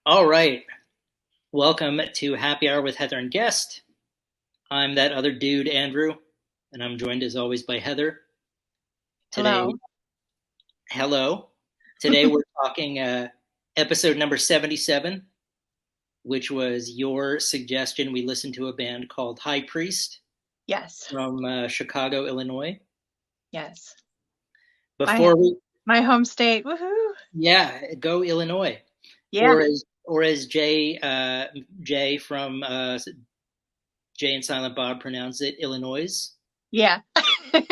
All right. Welcome to Happy Hour with Heather and Guest. I'm that other dude, Andrew, and I'm joined as always by Heather. Today, Hello. hello. Today we're talking episode number 77, which was your suggestion. We listened to a band called High Priest Yes. from Chicago, Illinois. Yes. My Before we, my home state. Woohoo. yeah, go Illinois, Yeah. or as Jay from Jay and Silent Bob pronounce it, Illinois. Yeah. We're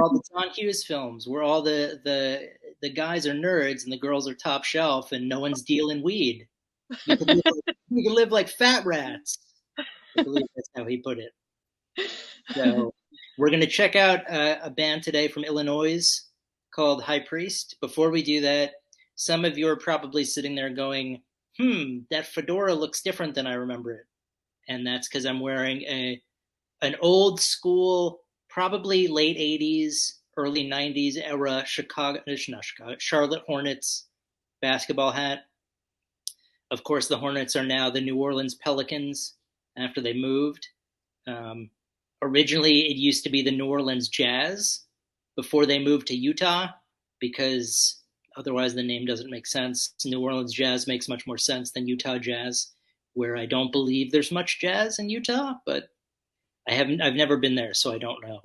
all the John Hughes films. We're all the guys are nerds and the girls are top shelf, and no one's dealing weed. We can live like fat rats. I believe that's how he put it. So we're gonna check out a band today from Illinois called High Priest. Before we do that, some of you are probably sitting there going, that fedora looks different than I remember it," and that's because I'm wearing an old school, probably late 80s, early 90s era Charlotte Hornets basketball hat. Of course, the Hornets are now the New Orleans Pelicans after they moved. Um, Originally, it used to be the New Orleans Jazz before they moved to Utah, because otherwise the name doesn't make sense. New Orleans Jazz makes much more sense than Utah Jazz, where I don't believe there's much jazz in Utah, but I've never been there, so I don't know.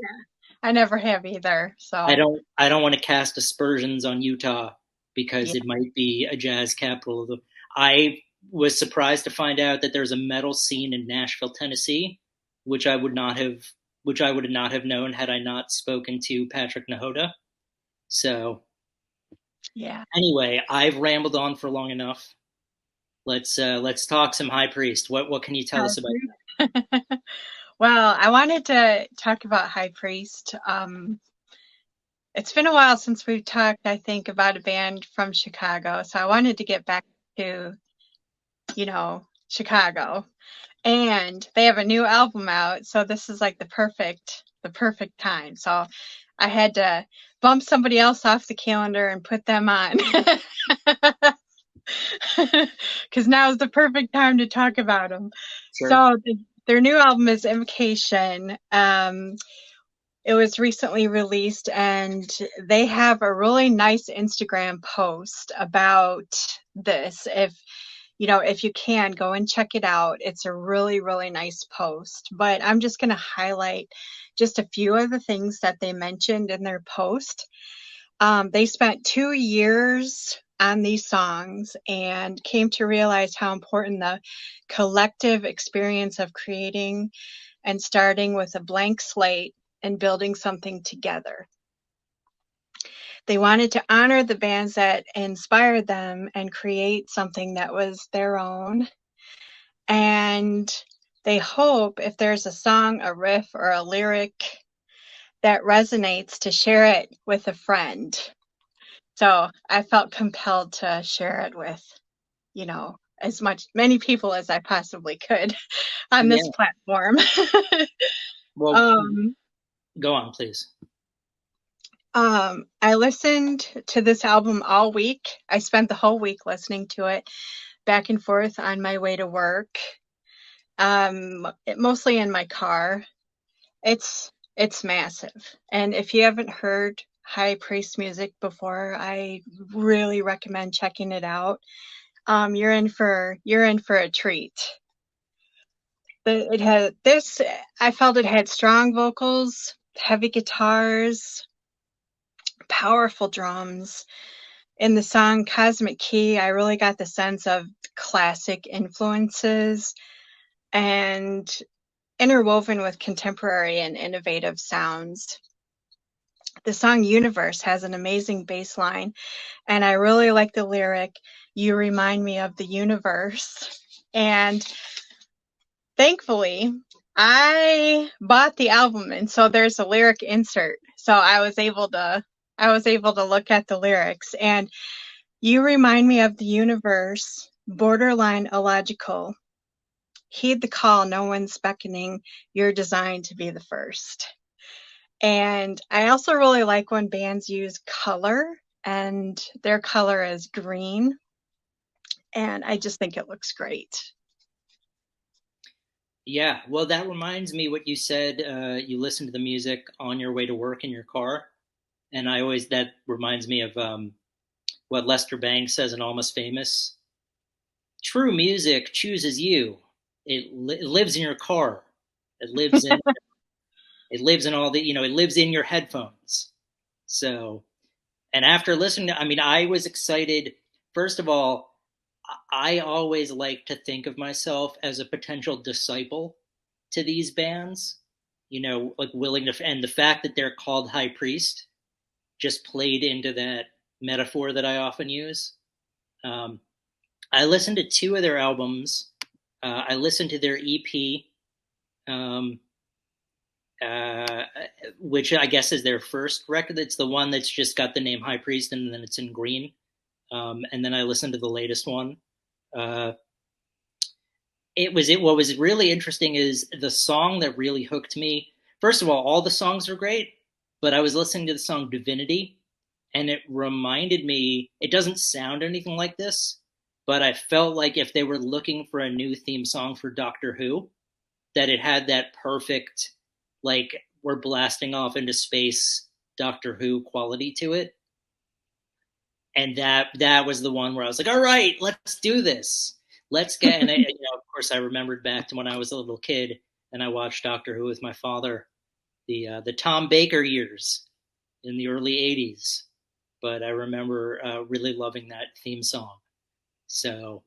I never have either. I So, don't I don't want to cast aspersions on Utah yeah. because it might be a jazz capital of the. I was surprised to find out that there's a metal scene in Nashville, Tennessee, which I would not have which I would not have known had I not spoken to Patrick Nahota. So Yeah. anyway, I've rambled on for long enough. Let's talk some High Priest. What can you tell us about Well, I wanted to talk about High Priest. It's been a while since we've talked, I think, about a band from Chicago. So I wanted to get back to, Chicago. And they have a new album out, so this is like the perfect time. So I had to bump somebody else off the calendar and put them on. Because now is the perfect time to talk about them. Sure. So their new album is Invocation. It was recently released, and they have a really nice Instagram post about this. If you can, go and check it out. It's a really, really nice post. But I'm just going to highlight just a few of the things that they mentioned in their post. They spent 2 years on these songs and came to realize how important the collective experience of creating and starting with a blank slate and building something together. They wanted to honor the bands that inspired them and create something that was their own. And they hope if there's a song, a riff, or a lyric that resonates, to share it with a friend. So I felt compelled to share it with, as many people as I possibly could on this Yeah. platform. Well, um, go on, please. I listened to this album all week. I spent the whole week listening to it back and forth on my way to work. Mostly in my car. It's massive. And if you haven't heard High Priest music before, I really recommend checking it out. You're in for a treat. It had this. I felt it had strong vocals, heavy guitars, powerful drums. In the song Cosmic Key, I really got the sense of classic influences and interwoven with contemporary and innovative sounds. The song Universe has an amazing bass line, and I really like the lyric, "You remind me of the universe." And thankfully, I bought the album, and so there's a lyric insert. So I was able to look at the lyrics, and "You remind me of the universe, borderline illogical. Heed the call, no one's beckoning. You're designed to be the first." And I also really like when bands use color, and their color is green. and I just think it looks great. Yeah, well, that reminds me what you said. You listen to the music on your way to work in your car, and I always that reminds me of what Lester Bangs says in Almost Famous. True music chooses you. It lives in your car. It lives in it lives in all the it lives in your headphones. So, and after listening to, I mean, I was excited. First of all, I always like to think of myself as a potential disciple to these bands. Like willing to, and the fact that they're called High Priest just played into that metaphor that I often use. Um, I listened to two of their albums. I listened to their EP, um, uh, which I guess is their first record. It's the one that's just got the name High Priest and then it's in green. And then I listened to the latest one. Uh, What was really interesting is the song that really hooked me. First of all the songs are great, but I was listening to the song Divinity, and it reminded me. It doesn't sound anything like this, but I felt like if they were looking for a new theme song for Doctor Who, that it had that perfect, like, we're blasting off into space Doctor Who quality to it. And that was the one where I was like, all right, let's do this. Let's get. And of course, I remembered back to when I was a little kid and I watched Doctor Who with my father, the Tom Baker years in the early '80s. But I remember really loving that theme song. So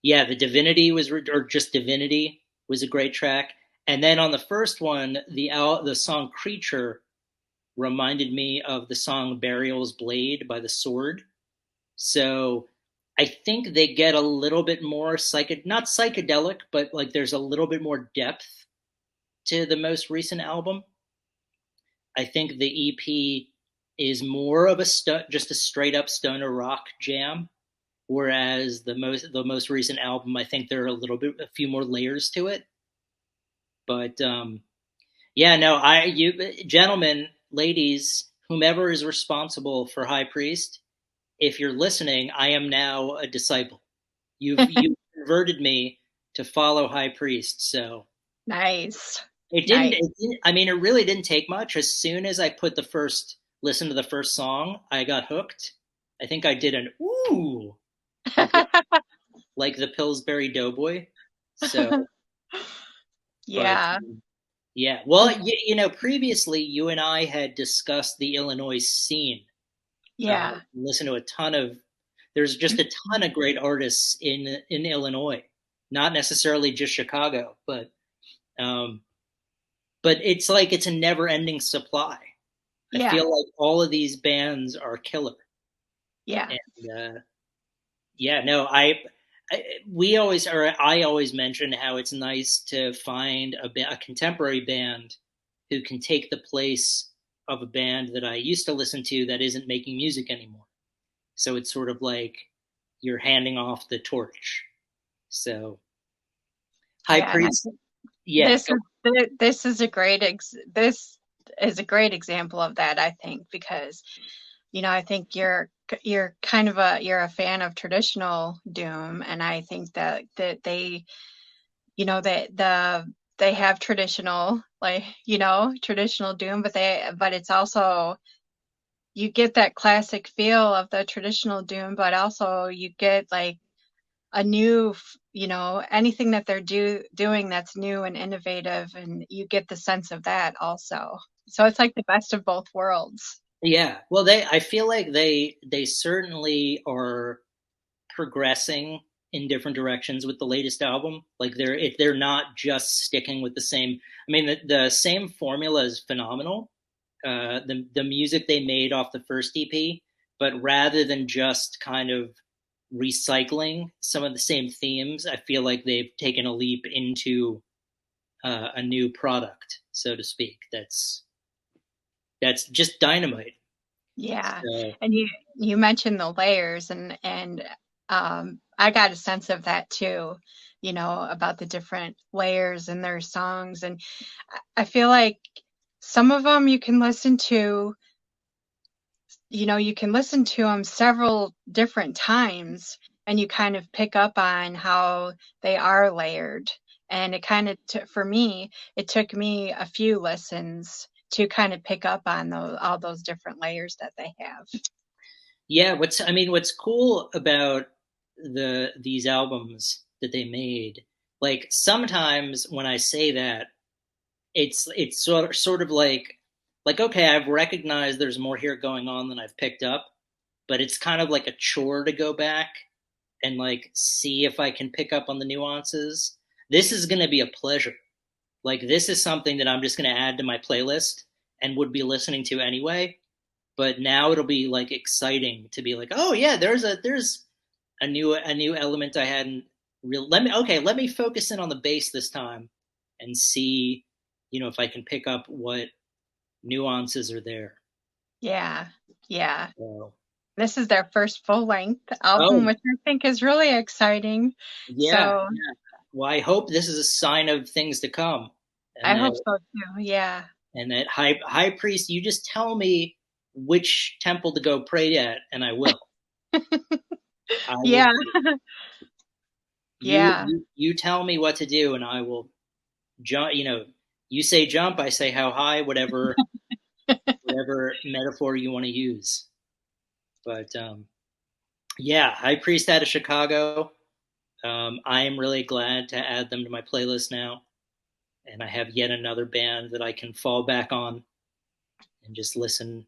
yeah, the Divinity was, or just Divinity was a great track. And then on the first one, the song Creature reminded me of the song Burial's Blade by The Sword. So I think they get a little bit more not psychedelic, but like there's a little bit more depth to the most recent album. I think the EP is more of just a straight up stoner rock jam, whereas the most recent album, I think there are a few more layers to it. But yeah, no, you gentlemen, ladies, whomever is responsible for High Priest, if you're listening, I am now a disciple. You've converted me to follow High Priest. So Nice. it didn't, Nice. it didn't. I mean, it really didn't take much. As soon as I listen to the first song, I got hooked. I think I did an ooh, like the Pillsbury Doughboy. So, but Yeah. yeah, well, previously you and I had discussed the Illinois scene. Yeah. Listen to a ton of There's just a ton of great artists in Illinois, not necessarily just Chicago, um, but it's like it's a never ending supply. I Yeah. feel like all of these bands are killer, Yeah. and yeah, no, I always mention how it's nice to find a contemporary band who can take the place of a band that I used to listen to that isn't making music anymore. So it's sort of like you're handing off the torch. So High Yeah. And I Priest, think yeah, go. this is a great example of that, I think, because I think you're kind of a fan of traditional doom, and I think that they that they have traditional, like, traditional doom, but it's also, you get that classic feel of the traditional doom, but also you get like a new, anything that they're doing that's new and innovative, and you get the sense of that also. So it's like the best of both worlds. Yeah. Well, I feel like they certainly are progressing in different directions with the latest album. Like if they're not just sticking with the same. I mean, the same formula is phenomenal. The music they made off the first EP, but rather than just kind of recycling some of the same themes, I feel like they've taken a leap into a new product, so to speak. That's just dynamite. Yeah. So And you mentioned the layers, and I got a sense of that too, about the different layers in their songs. And I feel like some of them you can listen to them several different times, and you kind of pick up on how they are layered. And it kind of, for me, it took me a few listens to kind of pick up on all those different layers that they have. Yeah, what's cool about these albums that they made, like sometimes when I say that, it's sort of like okay, I've recognized there's more here going on than I've picked up, but it's kind of like a chore to go back and like see if I can pick up on the nuances. This is going to be a pleasure. Like this is something that I'm just going to add to my playlist and would be listening to anyway. But now it'll be like exciting to be like, oh yeah, there's a new element I hadn't real. Let me focus in on the bass this time and see, if I can pick up what nuances are there. Yeah, yeah. So, This is their first full length album, oh which I think is really exciting. yeah, So yeah. Well, I hope this is a sign of things to come, and I hope that so too. Yeah. high priest, you just tell me which temple to go pray at, and I will. I will Yeah. do it. You Yeah. you you tell me what to do, and I will jump. You say jump, I say how high, whatever metaphor you want to use. But yeah, High Priest out of Chicago. I am really glad to add them to my playlist now, and I have yet another band that I can fall back on and just listen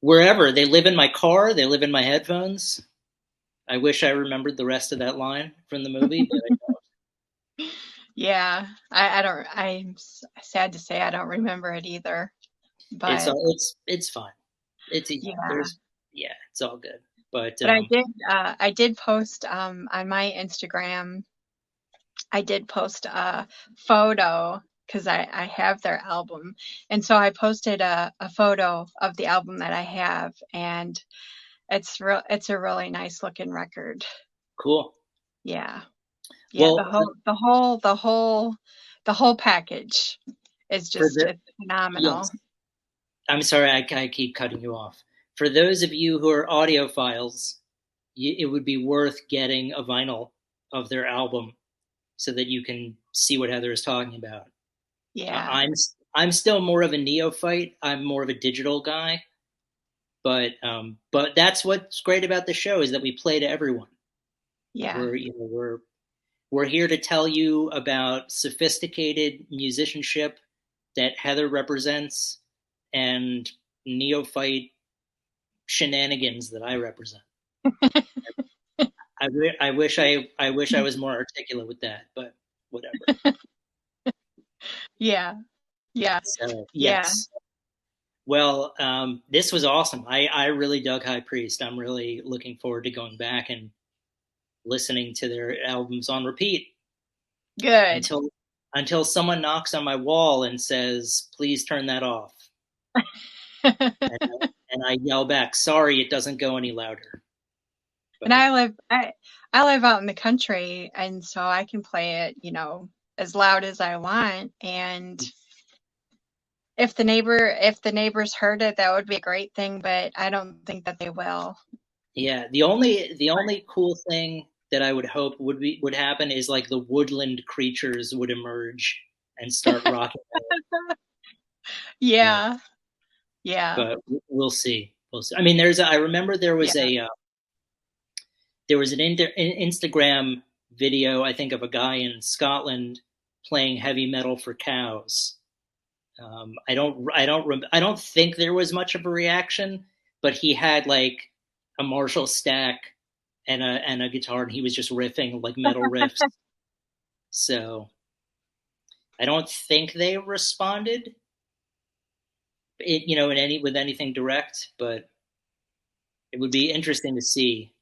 wherever. They live in my car. They live in my headphones. I wish I remembered the rest of that line from the movie, but I don't. Yeah. I don't, sad to say I don't remember it either. It's But all it's fine. It's yeah. there's yeah, it's all good. But But I did post on my Instagram, I did post a photo because I have their album. And so I posted a photo of the album that I have, and it's a really nice looking record. cool. Yeah. Yeah, Well, the whole package is for just, the it's phenomenal. yes, I'm sorry, I keep cutting you off. For those of you who are audiophiles, it would be worth getting a vinyl of their album so that you can see what Heather is talking about. Yeah. I'm still more of a neophyte. I'm more of a digital guy, but that's what's great about the show is that we play to everyone. Yeah. We're here to tell you about sophisticated musicianship that Heather represents and neophyte shenanigans that I represent. I wish I was more articulate with that, but whatever. Yeah. Yeah. So Yeah. yes. Well, this was awesome. I really dug High Priest. I'm really looking forward to going back and listening to their albums on repeat Good. until someone knocks on my wall and says, "Please turn that off." And I yell back, "Sorry, it doesn't go any louder." And But I live out in the country, and so I can play it, as loud as I want. And if the neighbors heard it, that would be a great thing, but I don't think that they will. yeah, the only cool thing that I would hope would happen is like the woodland creatures would emerge and start rocking. But, Yeah. Yeah. but we'll see. We'll see. I mean, I remember Yeah. there was an Instagram video, I think, of a guy in Scotland playing heavy metal for cows. I don't think there was much of a reaction, but he had like a Marshall stack and a guitar, and he was just riffing like metal riffs. So I don't think they responded, with anything direct, but it would be interesting to see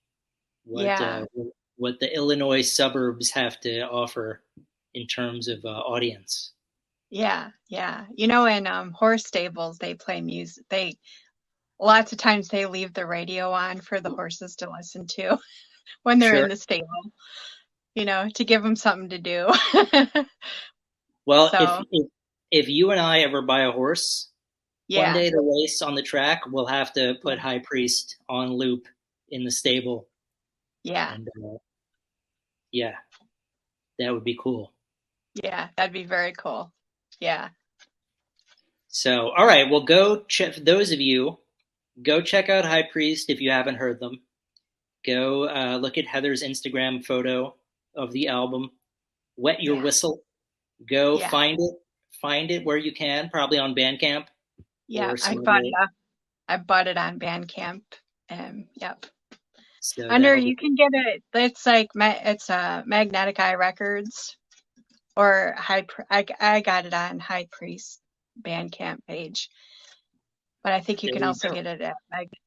what Yeah. uh, what the Illinois suburbs have to offer in terms of audience. Yeah. Yeah. In horse stables, they play music. Lots of times they leave the radio on for the horses to listen to when they're in Sure. the stable, to give them something to do. Well, if So, if you and I ever buy a horse one yeah. day to race on the track, we'll have to Yeah. put High Priest on loop in the stable Yeah. And yeah, that would be cool. Yeah. That'd be very cool. Yeah. So, all right, well, go check. Those of you, go check out High Priest if you haven't heard them. Go look at Heather's Instagram photo of the album. Wet Your Yeah. Whistle. Go Yeah. find it. Find it where you can, probably on Bandcamp Yeah. or some other. I bought it on Bandcamp. Yep. So Under that'll be you can get it. It's like it's Magnetic Eye Records or I got it on High Priest Bandcamp page, but I think you there can you also go. get it at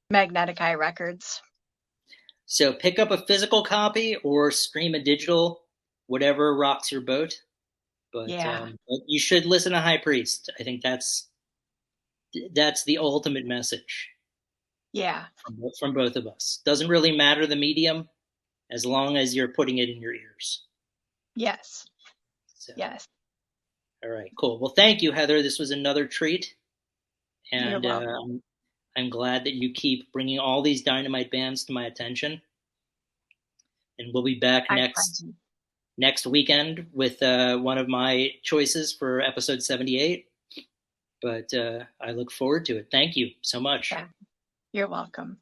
Magnetic Eye Records. So pick up a physical copy or stream a digital, whatever rocks your boat. Yeah. But you should listen to High Priest. I think that's the ultimate message Yeah. from both of us. Doesn't really matter the medium as long as you're putting it in your ears. Yes. So, Yes. all right, cool. Well, thank you, Heather. This was another treat, You're and welcome. I'm glad that you keep bringing all these dynamite bands to my attention. And we'll be back I'm fine. next weekend with one of my choices for episode 78. But I look forward to it. Thank you so much. Yeah. You're welcome.